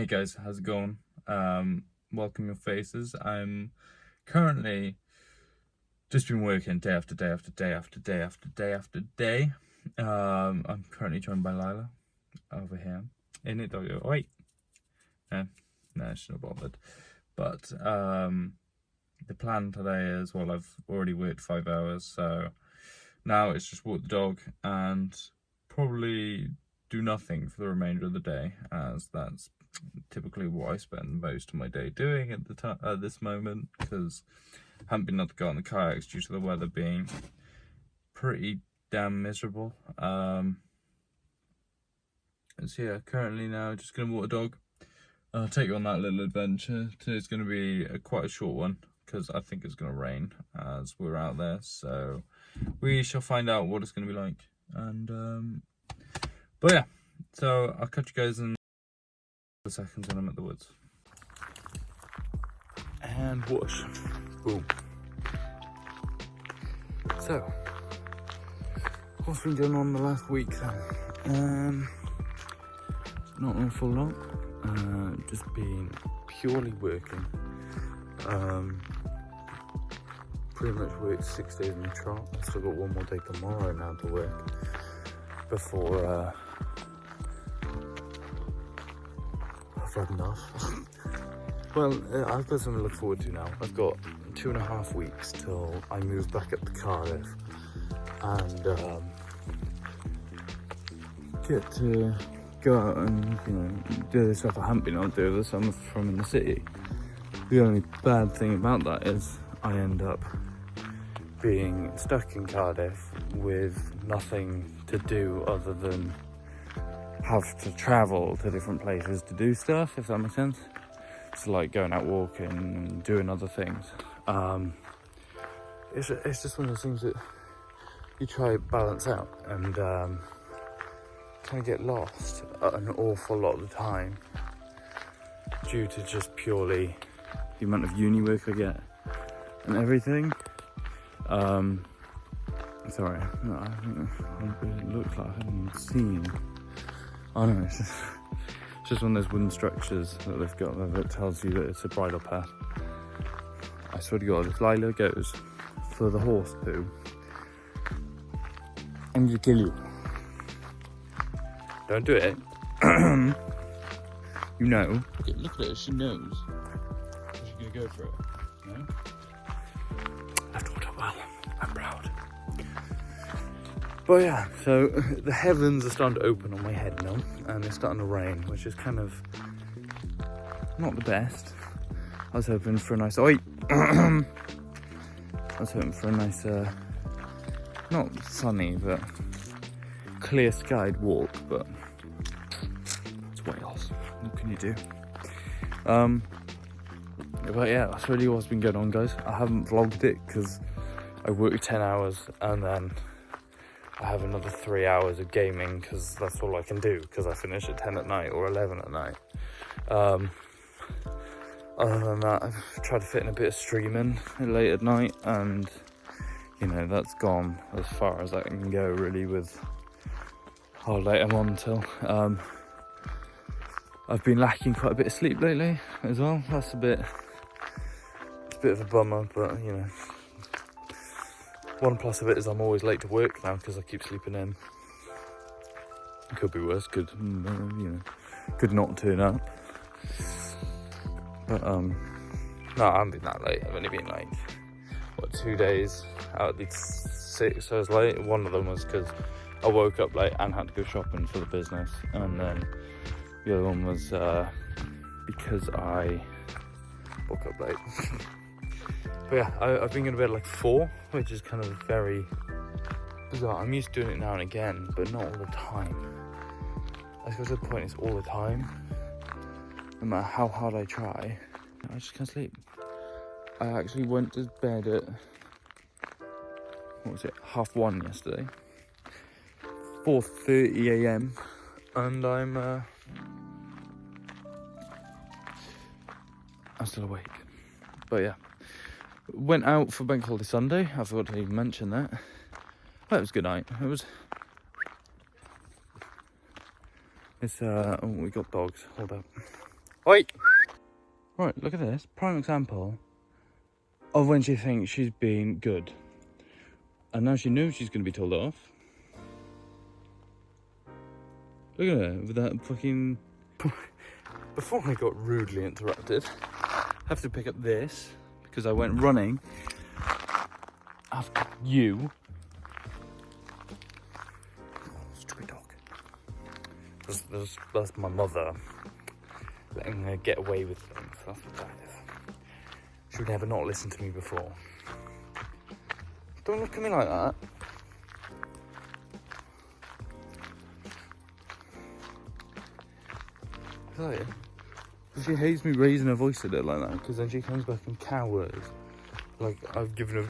Hey guys, how's it going? Welcome your faces. I'm currently just been working day after day after day after day after day after day. I'm currently joined by Liela over here. In it, doggo. Oh, wait. No, she's not bothered. But the plan today is, well, I've already worked 5 hours, so now it's just walk the dog and probably do nothing for the remainder of the day, as that's typically what I spend most of my day doing at the at this moment, because I haven't been able to go on the kayaks due to the weather being pretty damn miserable. So yeah, currently now just gonna walk the dog. I'll take you on that little adventure. Today's gonna be quite a short one because I think it's gonna rain as we're out there, so we shall find out what it's gonna be like. And but yeah, so I'll catch you guys in the seconds when I'm at the woods. And whoosh. Boom. So, what's been going on the last week then? Not an awful lot. Just been purely working. Pretty much worked 6 days in the trot. I've still got one more day tomorrow now to work before I've had enough. Well, I've got something to look forward to now. I've got 2.5 weeks till I move back up to Cardiff and get to go out and do the stuff I haven't been able to do this summer from in the city. The only bad thing about that is I end up being stuck in Cardiff with nothing to do other than have to travel to different places to do stuff, if that makes sense. So like going out walking and doing other things. It's just one of those things that you try to balance out and kind of get lost an awful lot of the time due to just purely the amount of uni work I get and everything. Sorry, no, I think it looks like I haven't seen. Oh no, it's just one of those wooden structures that they've got there that tells you that it's a bridle path. I swear to God, if Liela goes for the horse poo, I'm gonna kill you. Don't do it. You know. Look at her, she knows. She's gonna go for it. No? I've taught her well. I'm proud. But yeah, so the heavens are starting to open on my head now, and it's starting to rain, which is kind of not the best. I was hoping for a nice, I was hoping for a nice, not sunny, but clear skied walk, but it's Wales. What can you do? But yeah, that's really what's been going on, guys. I haven't vlogged it because I worked 10 hours and then I have another 3 hours of gaming because that's all I can do because I finish at 10 at night or 11 at night. Other than that, I've tried to fit in a bit of streaming late at night, and that's gone as far as I can go really with how late I'm on till. I've been lacking quite a bit of sleep lately as well. It's a bit of a bummer, but one plus of it is I'm always late to work now because I keep sleeping in. It could be worse, could not turn up. But no, I haven't been that late. I've only been 2 days out of the 6 I was late. One of them was because I woke up late and had to go shopping for the business, and then the other one was because I woke up late. But yeah, I've been going to bed at 4, which is kind of very bizarre. I'm used to doing it now and again, but not all the time. I suppose the point is all the time. No matter how hard I try, I just can't sleep. I actually went to bed at, 1:30 yesterday. 4:30 a.m. and I'm still awake. But yeah, went out for Bank Holiday Sunday. I forgot to even mention that. Well, it was a good night. We got dogs. Hold up. Wait! Right, look at this. Prime example of when she thinks she's being good. And now she knows she's going to be told off. Look at her with that fucking... Before I got rudely interrupted, I have to pick up this because I went running after you. Oh, stupid dog. That's my mother letting her get away with things. That's what that is. She would never not listen to me before. Don't look at me like that. Right. She hates me raising her voice at her like that because then she comes back and cowers. Like I've given her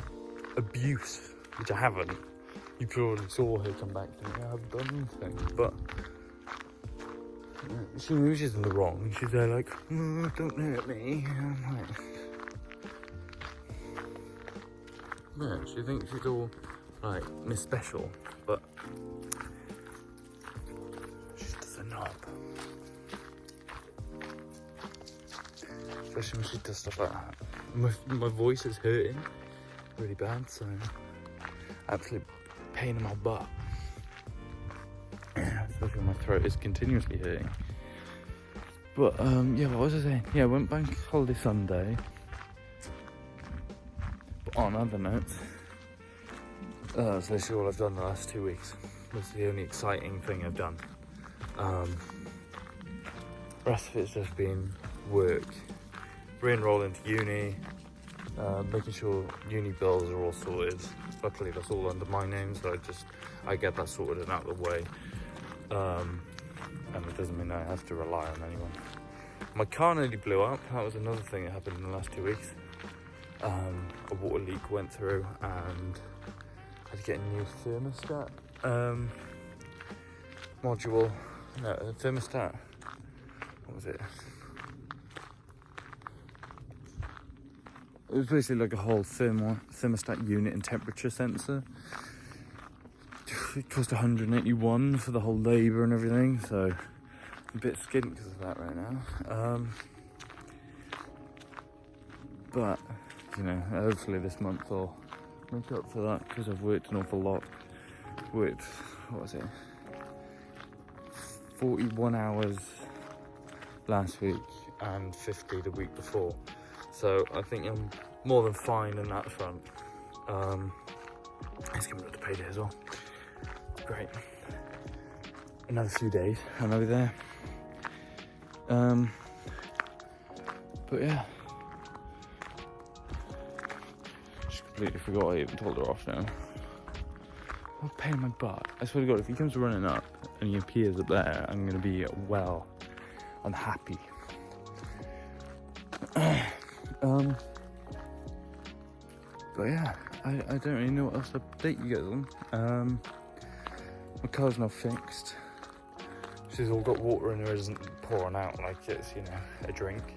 abuse, which I haven't. You probably saw her come back to me. I haven't done anything, but she knows she's in the wrong. She's there like, oh, don't hurt me. And I'm like, yeah, she thinks she's all like Miss Special, but she's just a knob. Especially when she does stuff like that. My voice is hurting really bad, so absolute pain in my butt. Especially when my throat is continuously hurting. But yeah, what was I saying? Yeah, I went bank holiday Sunday. But on other notes, that's literally all I've done the last 2 weeks. That's the only exciting thing I've done. The rest of it's just been work. Re-enroll into uni, making sure uni bills are all sorted. Luckily that's all under my name, so I get that sorted and out of the way. And it doesn't mean I have to rely on anyone. My car nearly blew up. That was another thing that happened in the last 2 weeks. A water leak went through and I had to get a new thermostat module. No, a thermostat. What was it? It was basically like a whole thermostat unit and temperature sensor. It cost 181 for the whole labour and everything, so I'm a bit skint because of that right now. But, you know, hopefully this month I'll make up for that because I've worked an awful lot. Worked, what was it? 41 hours last week and 50 the week before. So I think I'm more than fine in that front. It's coming up to payday as well. Great. Another few days and I'll be there. But yeah. Just completely forgot I even told her off now. I'm a pain in my butt. I swear to God, if he comes running up and he appears up there, I'm gonna be well unhappy. But yeah, I don't really know what else to update you guys on. My car's now fixed. She's all got water in her, isn't pouring out like it's, you know, a drink.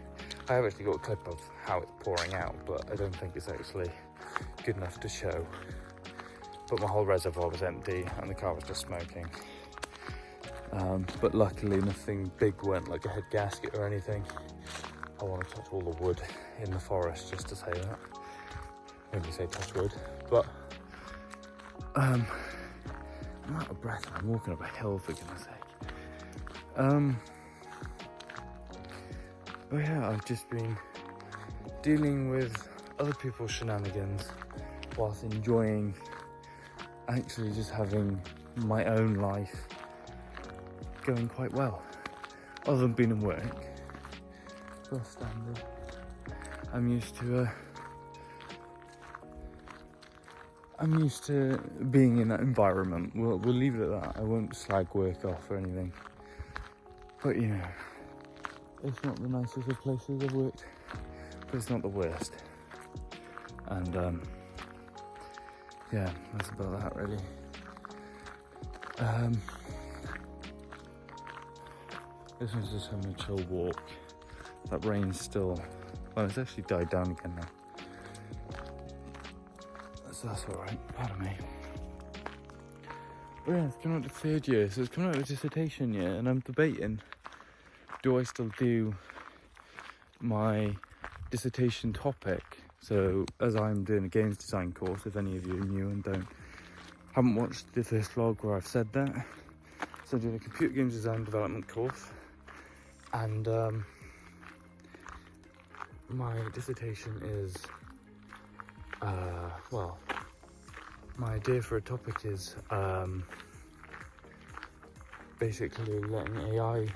I have actually got a clip of how it's pouring out, but I don't think it's actually good enough to show. But my whole reservoir was empty and the car was just smoking. But luckily nothing big went, like a head gasket or anything. I want to touch all the wood in the forest just to say that. Maybe say touch wood, but I'm out of breath and I'm walking up a hill for goodness sake. But yeah, I've just been dealing with other people's shenanigans whilst enjoying actually just having my own life going quite well. Other than being in work, first standard, I'm used to being in that environment. We'll leave it at that. I won't slag work off or anything. But you know, it's not the nicest of places I've worked, but it's not the worst. And yeah, that's about that really. This one's just having a chill walk. That rain's still, well, it's actually died down again now. So that's alright, pardon me. But yeah, it's coming up to third year, so it's coming out of dissertation year, and I'm debating, do I still do my dissertation topic. So as I'm doing a games design course, if any of you are new and haven't watched the first vlog where I've said that, so I'm doing a computer games design development course, and my dissertation is my idea for a topic is basically letting AI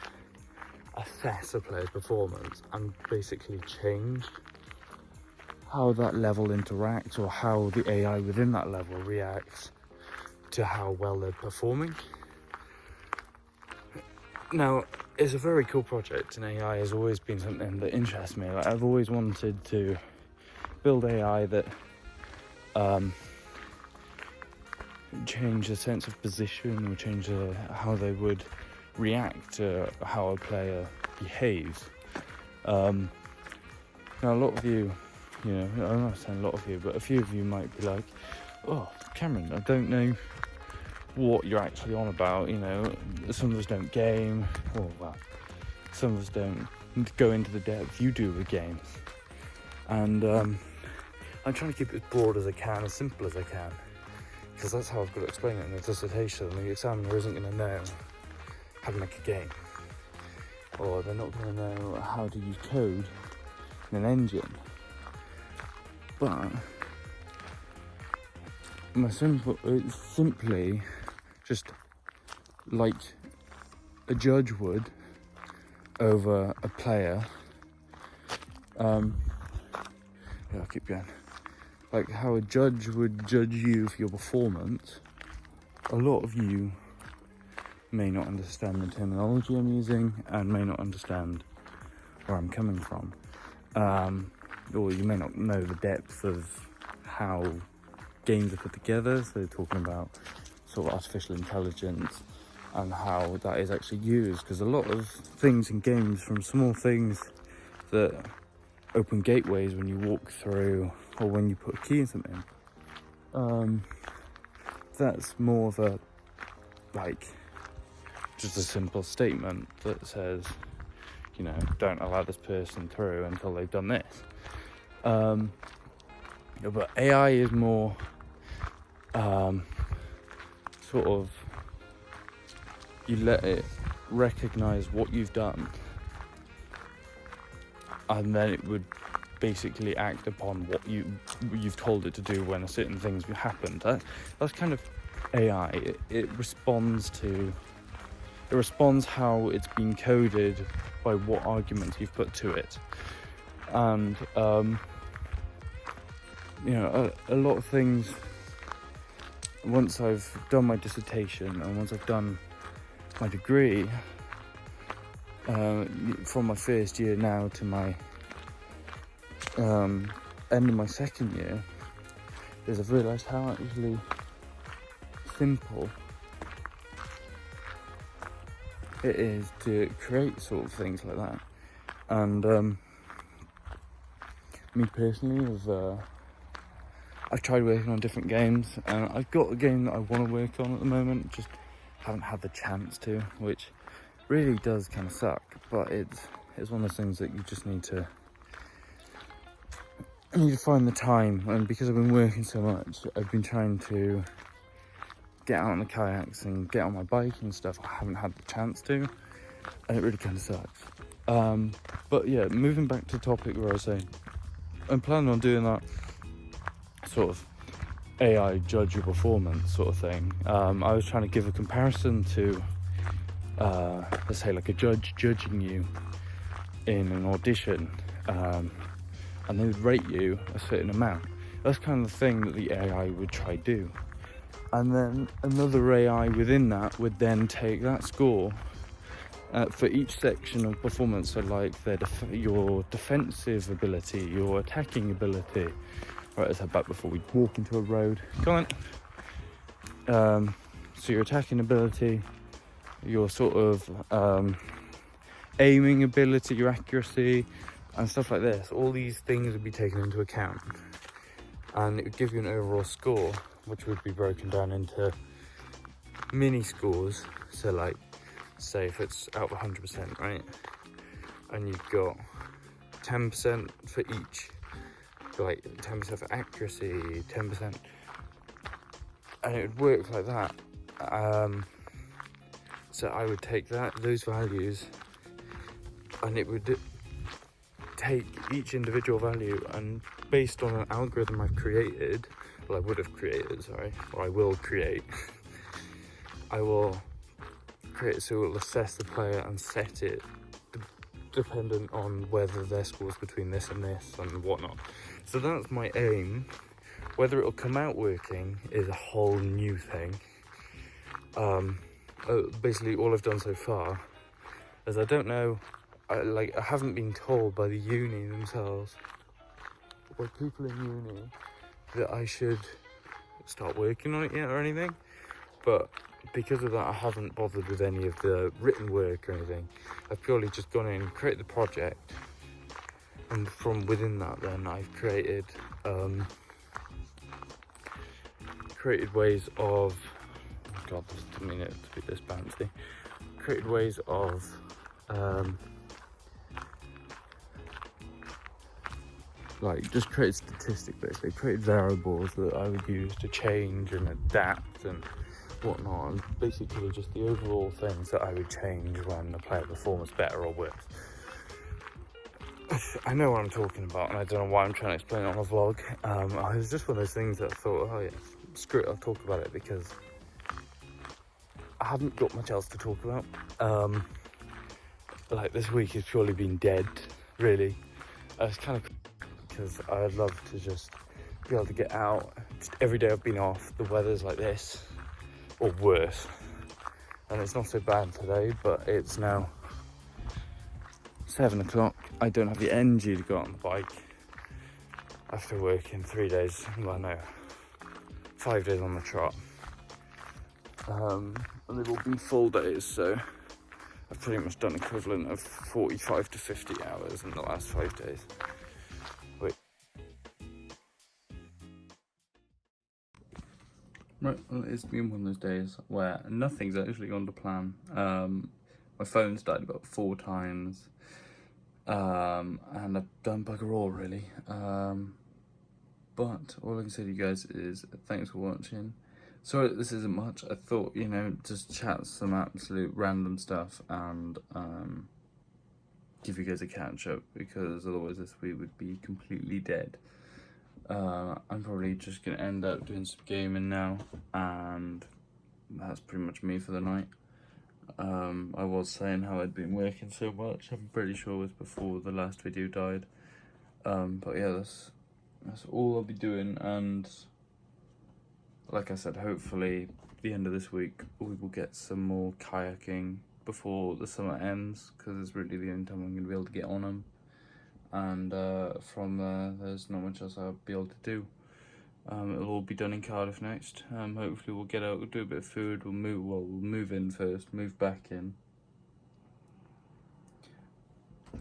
assess a player's performance and basically change how that level interacts, or how the AI within that level reacts to how well they're performing. Now, it's a very cool project, and AI has always been something that interests me. Like, I've always wanted to build AI that change the sense of position, or change how they would react to how a player behaves. Now, a lot of you, I'm not saying a lot of you, but a few of you might be like, "Oh, Cameron, I don't know what you're actually on about." Some of us don't game, some of us don't go into the depth you do with games. And I'm trying to keep it as broad as I can, as simple as I can, because that's how I've got to explain it in the dissertation. The examiner isn't going to know how to make a game, or they're not going to know how to use code in an engine. But it's simply just like a judge would over a player. I'll keep going. Like how a judge would judge you for your performance. A lot of you may not understand the terminology I'm using, and may not understand where I'm coming from. Or you may not know the depth of how games are put together. So talking about sort of artificial intelligence and how that is actually used, because a lot of things in games, from small things that open gateways when you walk through, or when you put a key in something, that's more of a just a simple statement that says, don't allow this person through until they've done this. But AI is more sort of, you let it recognize what you've done, and then it would basically act upon what you've told it to do when a certain thing's happened. That's kind of AI. It responds how it's been coded by what arguments you've put to it. And a lot of things, once I've done my dissertation and once I've done my degree, from my first year now to my end of my second year, I've realised how actually simple it is to create sort of things like that. And me personally, I've tried working on different games, and I've got a game that I want to work on at the moment, just haven't had the chance to, which really does kind of suck. But it's one of those things that you just need to find the time. And because I've been working so much, I've been trying to get out on the kayaks and get on my bike and stuff. I haven't had the chance to, and it really kind of sucks. But yeah, moving back to the topic where I was saying, I'm planning on doing that sort of AI judge your performance sort of thing. I was trying to give a comparison to, let's say, like a judge judging you in an audition, and they would rate you a certain amount. That's kind of the thing that the AI would try to do. And then another AI within that would then take that score for each section of performance. So like your defensive ability, your attacking ability. Right, let's head back before we walk into a road. Come on. So your attacking ability, your sort of aiming ability, your accuracy, and stuff like this. All these things would be taken into account, and it would give you an overall score, which would be broken down into mini scores. So like, say if it's out of 100%, right, and you've got 10% for each, like 10% for accuracy, 10%, and it would work like that. So I would take those values, and it would take each individual value, and based on an algorithm I've created, well, I would have created, sorry, or I will create, I will create so it will assess the player and set it dependent on whether their scores between this and whatnot. So that's my aim. Whether it'll come out working is a whole new thing. Basically all I've done so far is I don't know, I haven't been told by the uni themselves, by people in uni, that I should start working on it yet or anything, but because of that I haven't bothered with any of the written work or anything. I've purely just gone in, created the project, and from within that then I've created ways of, oh god, this didn't mean it to be this bouncy, created ways of just create statistics, basically create variables that I would use to change and adapt and whatnot, and basically just the overall things that I would change when the player performs better or worse. I know what I'm talking about, and I don't know why I'm trying to explain it on a vlog. It was just one of those things that I thought, oh yeah, screw it, I'll talk about it, because I haven't got much else to talk about. Like, this week has purely been dead, really. It's kind of, because I'd love to just be able to get out. Just every day I've been off, the weather's like this, or worse. And it's not so bad today, but it's now 7 o'clock. I don't have the energy to go on the bike after working 3 days, well no, 5 days on the trot. And they've all been full days, so I've pretty much done equivalent of 45 to 50 hours in the last 5 days. Right, well, it's been one of those days where nothing's actually gone to plan. My phone's died about 4 times, and I've done bugger all, really. But all I can say to you guys is thanks for watching. Sorry that this isn't much. I thought, just chat some absolute random stuff and give you guys a catch up, because otherwise this week would be completely dead. I'm probably just going to end up doing some gaming now, and that's pretty much me for the night. I was saying how I'd been working so much, I'm pretty sure it was before the last video died. But yeah, that's all I'll be doing, and like I said, hopefully the end of this week we will get some more kayaking before the summer ends, because it's really the only time I'm going to be able to get on them. And from there, there's not much else I'll be able to do. It'll all be done in Cardiff next. Hopefully we'll get out, we'll do a bit of food, we'll move in first, move back in,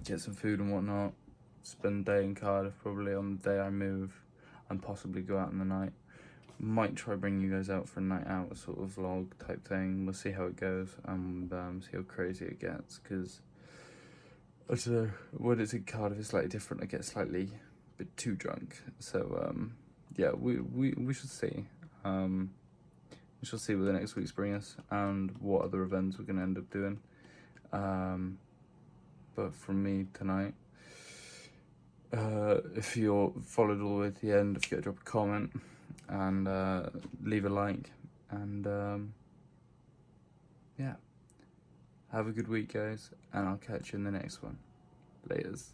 get some food and whatnot, spend a day in Cardiff probably on the day I move, and possibly go out in the night. Might try bring you guys out for a night out sort of vlog type thing. We'll see how it goes, and see how crazy it gets, because I don't know, when it's in Cardiff it's slightly different. I get slightly a bit too drunk, so yeah, we shall see. We shall see what the next week's bring us and what other events we're going to end up doing. But from me tonight, if you're followed all the way to the end, if you drop a comment and leave a like, and yeah, have a good week guys, and I'll catch you in the next one. Laters.